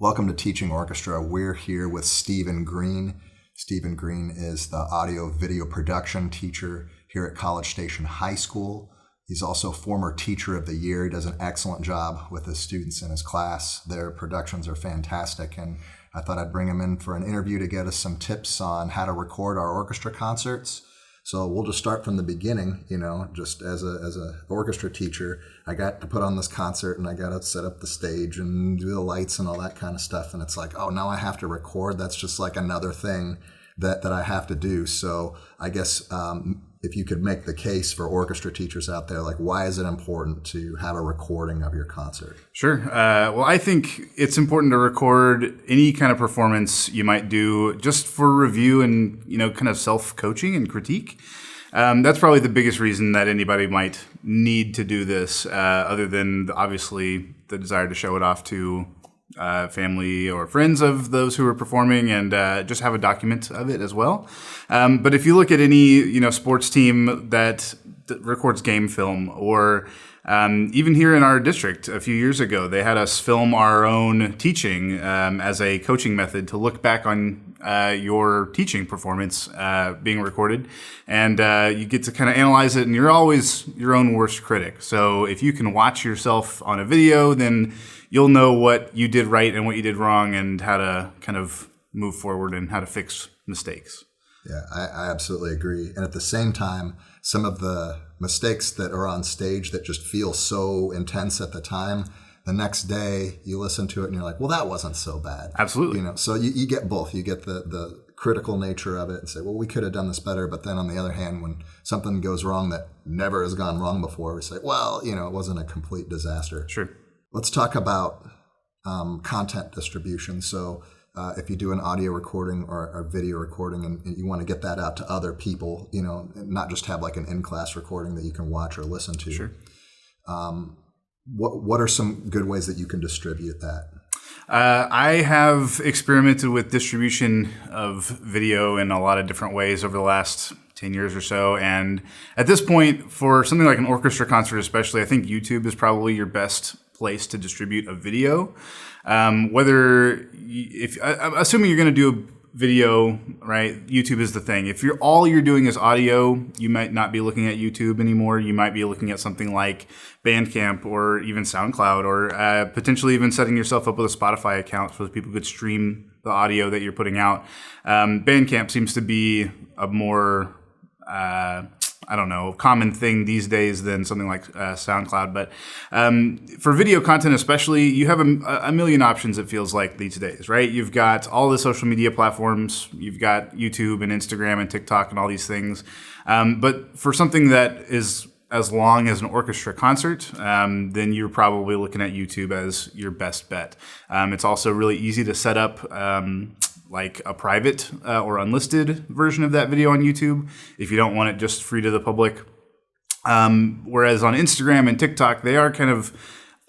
Welcome to Teaching Orchestra. We're here with Stephen Green. Stephen Green is the audio video production teacher here at College Station High School. He's also former Teacher of the Year. He does an excellent job with his students in his class. Their productions are fantastic, and I thought I'd bring him in for an interview to get us some tips on how to record our orchestra concerts. So we'll just start from the beginning, just as a orchestra teacher, I got to put on this concert and I got to set up the stage and do the lights and all that kind of stuff. And it's like, oh, now I have to record. That's just like another thing that I have to do. So I guess if you could make the case for orchestra teachers out there, like why is it important to have a recording of your concert? Sure. Well, I think it's important to record any kind of performance you might do just for review and, kind of self-coaching and critique. That's probably the biggest reason that anybody might need to do this, other than obviously the desire to show it off to family or friends of those who are performing, and just have a document of it as well. But if you look at any sports team that records game film, or even here in our district a few years ago, they had us film our own teaching as a coaching method to look back on your teaching performance being recorded, and you get to kind of analyze it, and you're always your own worst critic. So if you can watch yourself on a video, then you'll know what you did right and what you did wrong, and how to kind of move forward and how to fix mistakes. Yeah, I absolutely agree. And at the same time, some of the mistakes that are on stage that just feel so intense at the time, the next day you listen to it and you're like, well, that wasn't so bad. Absolutely. So you get both. You get the critical nature of it and say, well, we could have done this better. But then on the other hand, when something goes wrong that never has gone wrong before, we say, well, it wasn't a complete disaster. Sure. Let's talk about content distribution. So if you do an audio recording or a video recording and you want to get that out to other people, not just have like an in-class recording that you can watch or listen to. Sure. What are some good ways that you can distribute that? I have experimented with distribution of video in a lot of different ways over the last 10 years or so. And at this point, for something like an orchestra concert especially, I think YouTube is probably your best place to distribute a video. I'm assuming you're going to do a video, right? YouTube is the thing. If all you're doing is audio, you might not be looking at YouTube anymore. You might be looking at something like Bandcamp or even SoundCloud, or potentially even setting yourself up with a Spotify account so that people could stream the audio that you're putting out. Bandcamp seems to be a more common thing these days than something like SoundCloud. But for video content especially, you have a million options, it feels like, these days, right? You've got all the social media platforms. You've got YouTube and Instagram and TikTok and all these things. But for something that is as long as an orchestra concert, then you're probably looking at YouTube as your best bet. It's also really easy to set up like a private or unlisted version of that video on YouTube if you don't want it just free to the public. Whereas on Instagram and TikTok, they are kind of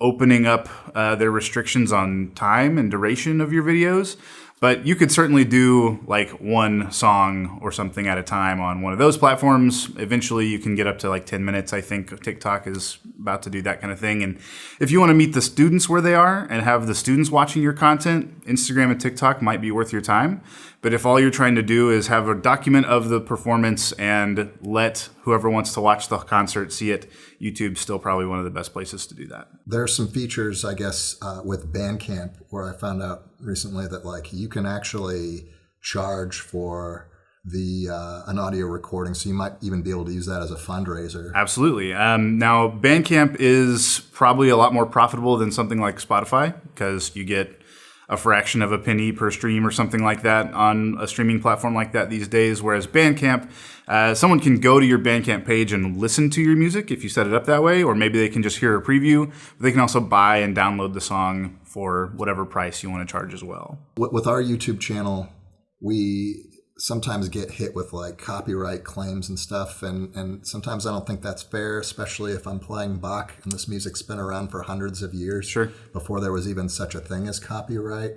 opening up their restrictions on time and duration of your videos. But you could certainly do like one song or something at a time on one of those platforms. Eventually you can get up to like 10 minutes. I think TikTok is about to do that kind of thing. And if you want to meet the students where they are and have the students watching your content, Instagram and TikTok might be worth your time. But if all you're trying to do is have a document of the performance and let whoever wants to watch the concert see it, YouTube's still probably one of the best places to do that. There are some features, I guess, with Bandcamp where I found out recently that like you can actually charge for an audio recording, so you might even be able to use that as a fundraiser. Absolutely. Now, Bandcamp is probably a lot more profitable than something like Spotify because you get a fraction of a penny per stream or something like that on a streaming platform like that these days. Whereas Bandcamp, someone can go to your Bandcamp page and listen to your music if you set it up that way, or maybe they can just hear a preview. But they can also buy and download the song for whatever price you want to charge as well. With our YouTube channel, we sometimes get hit with like copyright claims and stuff, and sometimes I don't think that's fair, especially if I'm playing Bach and this music's been around for hundreds of years. Sure. Before there was even such a thing as copyright.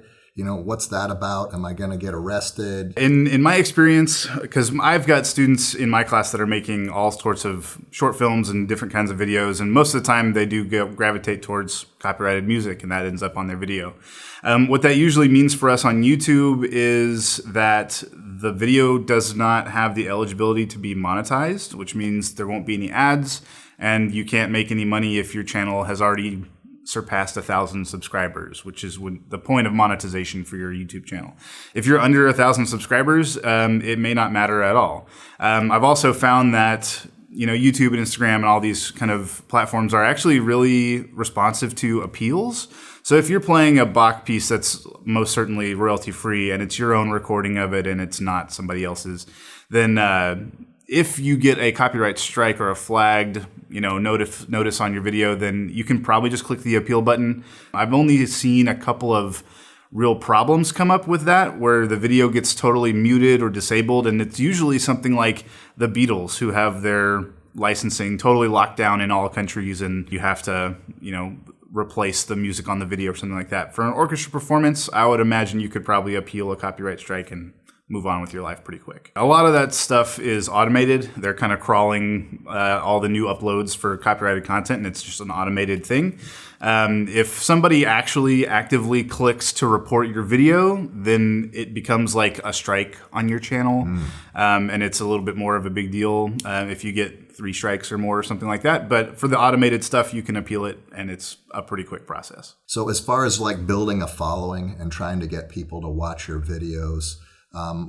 what's that about? Am I going to get arrested? In my experience, because I've got students in my class that are making all sorts of short films and different kinds of videos, and most of the time they do gravitate towards copyrighted music, and that ends up on their video. What that usually means for us on YouTube is that the video does not have the eligibility to be monetized, which means there won't be any ads, and you can't make any money if your channel has already surpassed 1,000 subscribers, which is the point of monetization for your YouTube channel. If you're under 1,000 subscribers, it may not matter at all. I've also found that YouTube and Instagram and all these kind of platforms are actually really responsive to appeals. So if you're playing a Bach piece that's most certainly royalty free and it's your own recording of it and it's not somebody else's, then if you get a copyright strike or a flagged notice on your video, then you can probably just click the appeal button. I've only seen a couple of real problems come up with that, where the video gets totally muted or disabled, and it's usually something like the Beatles, who have their licensing totally locked down in all countries, and you have to, replace the music on the video or something like that. For an orchestra performance, I would imagine you could probably appeal a copyright strike and move on with your life pretty quick. A lot of that stuff is automated. They're kind of crawling all the new uploads for copyrighted content, and it's just an automated thing. If somebody actually actively clicks to report your video, then it becomes like a strike on your channel, and it's a little bit more of a big deal if you get 3 strikes or more or something like that. But for the automated stuff, you can appeal it, and it's a pretty quick process. So as far as like building a following and trying to get people to watch your videos,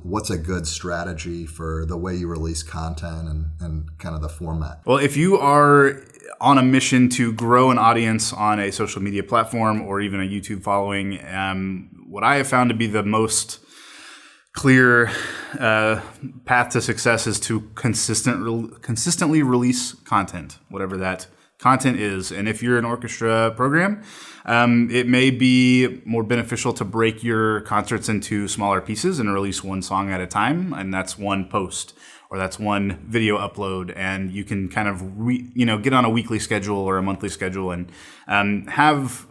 what's a good strategy for the way you release content and kind of the format? Well, if you are on a mission to grow an audience on a social media platform or even a YouTube following, what I have found to be the most clear path to success is to consistently release content, whatever that content is. And if you're an orchestra program, it may be more beneficial to break your concerts into smaller pieces and release one song at a time. And that's one post or that's one video upload. And you can kind of, get on a weekly schedule or a monthly schedule and have,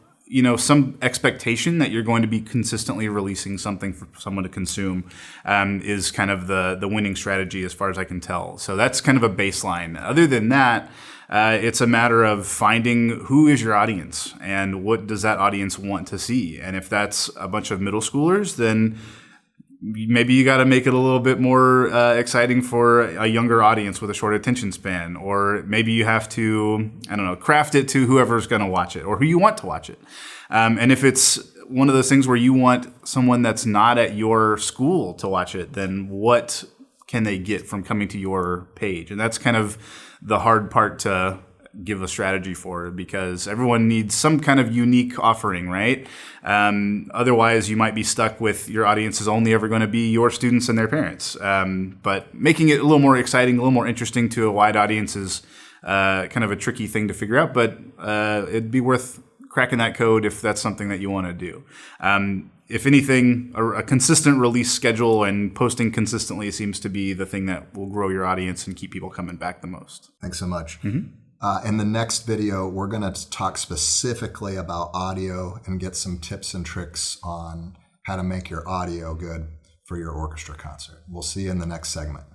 some expectation that you're going to be consistently releasing something for someone to consume is kind of the winning strategy as far as I can tell. So that's kind of a baseline. Other than that, it's a matter of finding who is your audience and what does that audience want to see. And if that's a bunch of middle schoolers, then maybe you got to make it a little bit more exciting for a younger audience with a short attention span. Or maybe you have to, craft it to whoever's going to watch it or who you want to watch it. And if it's one of those things where you want someone that's not at your school to watch it, then what can they get from coming to your page? And that's kind of the hard part to give a strategy for, because everyone needs some kind of unique offering, right? Otherwise, you might be stuck with your audience is only ever going to be your students and their parents. But making it a little more exciting, a little more interesting to a wide audience is kind of a tricky thing to figure out, but it'd be worth cracking that code if that's something that you want to do. If anything, a consistent release schedule and posting consistently seems to be the thing that will grow your audience and keep people coming back the most. Thanks so much. In the next video, we're going to talk specifically about audio and get some tips and tricks on how to make your audio good for your orchestra concert. We'll see you in the next segment.